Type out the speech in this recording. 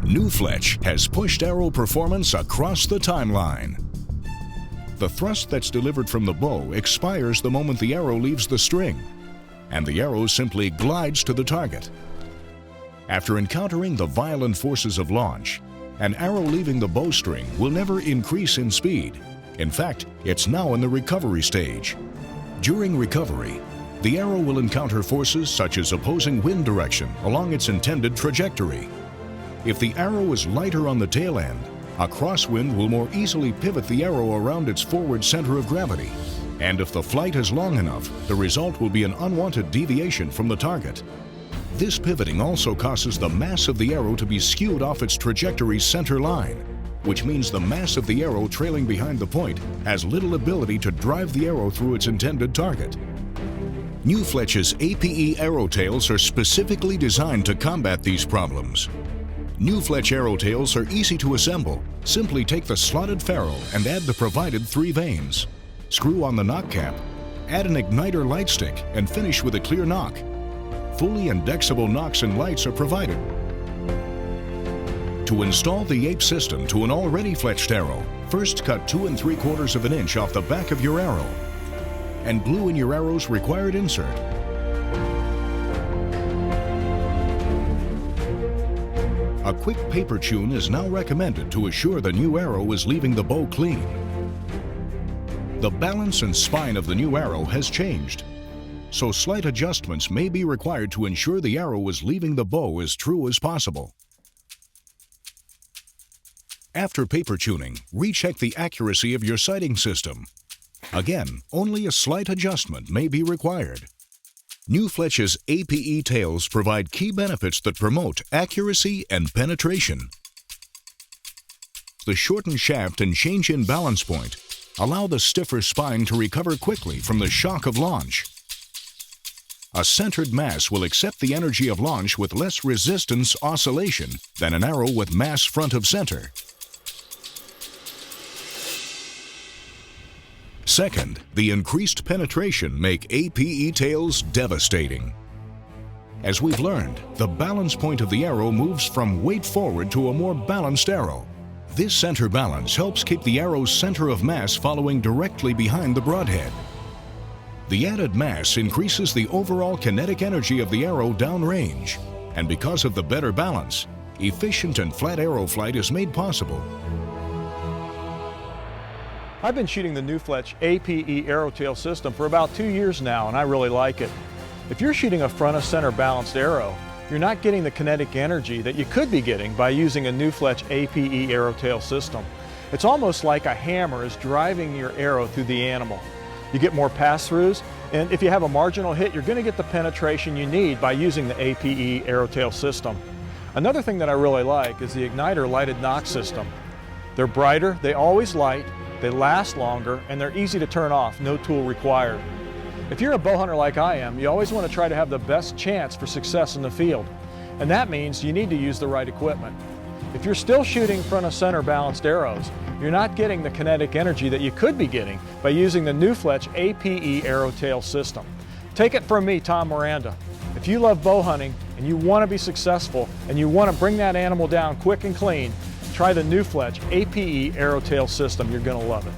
NuFletch has pushed arrow performance across the timeline. The thrust that's delivered from the bow expires the moment the arrow leaves the string, and the arrow simply glides to the target. After encountering the violent forces of launch, an arrow leaving the bowstring will never increase in speed. In fact, it's now in the recovery stage. During recovery, the arrow will encounter forces such as opposing wind direction along its intended trajectory. If the arrow is lighter on the tail end, a crosswind will more easily pivot the arrow around its forward center of gravity. And if the flight is long enough, the result will be an unwanted deviation from the target. This pivoting also causes the mass of the arrow to be skewed off its trajectory's center line, which means the mass of the arrow trailing behind the point has little ability to drive the arrow through its intended target. NuFletch's APE arrow tails are specifically designed to combat these problems. NuFletch arrow tails are easy to assemble. Simply take the slotted ferrule and add the provided 3 vanes. Screw on the knock cap, add an igniter light stick, and finish with a clear knock. Fully indexable knocks and lights are provided. To install the APE system to an already fletched arrow, first cut 2 3/4 inch off the back of your arrow and glue in your arrow's required insert. A quick paper tune is now recommended to assure the new arrow is leaving the bow clean. The balance and spine of the new arrow has changed, so slight adjustments may be required to ensure the arrow is leaving the bow as true as possible. After paper tuning, recheck the accuracy of your sighting system. Again, only a slight adjustment may be required. NuFletch's APE tails provide key benefits that promote accuracy and penetration. The shortened shaft and change in balance point allow the stiffer spine to recover quickly from the shock of launch. A centered mass will accept the energy of launch with less resistance oscillation than an arrow with mass front of center. Second, the increased penetration make APE tails devastating. As we've learned, the balance point of the arrow moves from weight forward to a more balanced arrow. This center balance helps keep the arrow's center of mass following directly behind the broadhead. The added mass increases the overall kinetic energy of the arrow downrange, and because of the better balance, efficient and flat arrow flight is made possible. I've been shooting the NuFletch APE arrow tail system for about 2 years now, and I really like it. If you're shooting a front of center balanced arrow, you're not getting the kinetic energy that you could be getting by using a NuFletch APE arrow tail system. It's almost like a hammer is driving your arrow through the animal. You get more pass-throughs, and if you have a marginal hit, you're going to get the penetration you need by using the APE arrow tail system. Another thing that I really like is the igniter lighted knock system. They're brighter, they always light, they last longer, and they're easy to turn off, no tool required. If you're a bow hunter like I am, you always want to try to have the best chance for success in the field. And that means you need to use the right equipment. If you're still shooting front of center balanced arrows, you're not getting the kinetic energy that you could be getting by using the NuFletch APE arrow tail system. Take it from me, Tom Miranda. If you love bow hunting and you want to be successful and you want to bring that animal down quick and clean, try the NuFletch APE arrow tail system. You're going to love it.